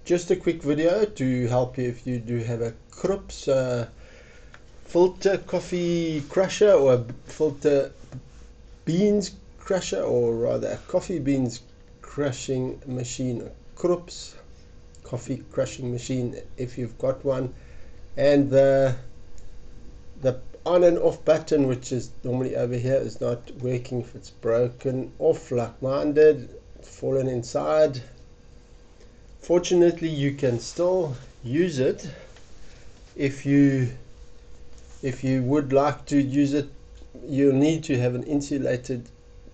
just a quick video to help you if you do have a Krups filter coffee crusher, or a filter beans crusher, or rather a coffee beans crushing machine, a Krups coffee crushing machine if you've got one, and the on and off button, which is normally over here, is not working. If it's broken off like mine did, it's fallen inside. Fortunately, you can still use it. If you would like to use it, you'll need to have an insulated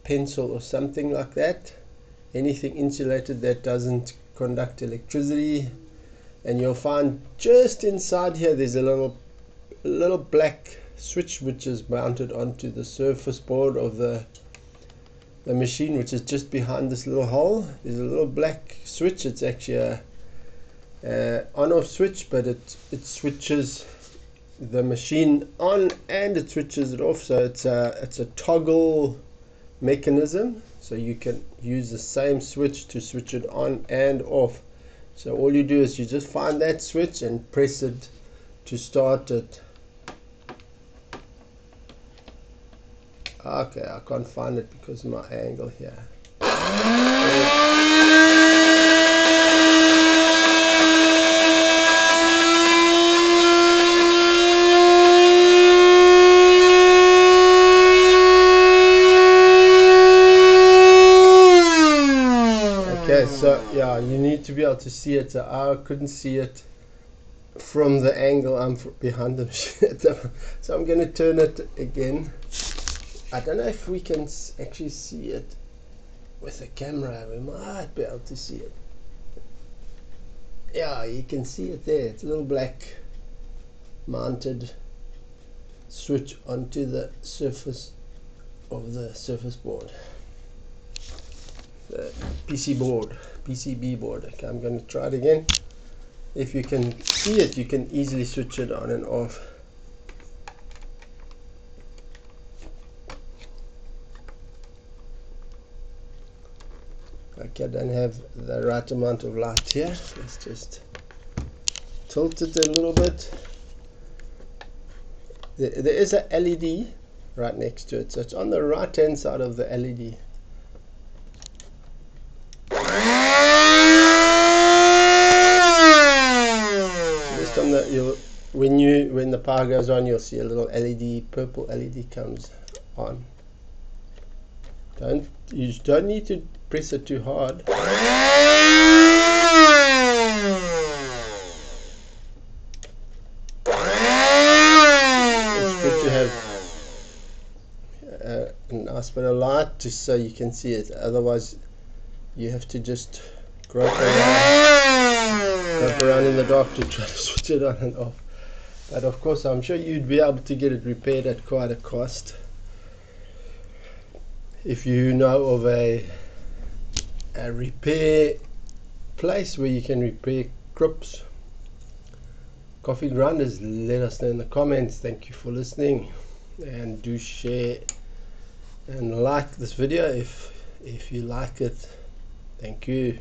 pencil or something like that, anything insulated that doesn't conduct electricity. And you'll find just inside here there's a little black switch which is mounted onto the surface board of the machine, which is just behind this little hole. There's a little black switch. It's actually a on-off switch, but it switches the machine on and it switches it off. So it's a toggle mechanism, so you can use the same switch to switch it on and off. So all you do is you just find that switch and press it to start it. Okay, I can't find it because of my angle here. Okay, so yeah, you need to be able to see it. So I couldn't see it from the angle I'm behind the machine. So I'm going to turn it again. I don't know if we can actually see it with the camera. We might be able to see it. Yeah, you can see it there. It's a little black mounted switch onto the surface of the surface board, the PCB board. Okay, I'm going to try it again. If you can see it, you can easily switch it on and off. Okay, I don't have the right amount of light here. Let's just tilt it a little bit. There is a LED right next to it, so it's on the right hand side of the LED. Just on the, when the power goes on, you'll see a little LED, purple LED comes on. You don't need to press it too hard. It's good to have a nice bit of light just so you can see it. Otherwise, you have to just grope around in the dark to try to switch it on and off. But of course, I'm sure you'd be able to get it repaired at quite a cost. If you know of a repair place where you can repair Krups coffee grinders, let us know in the comments. Thank you for listening, and do share and like this video if you like it. Thank you.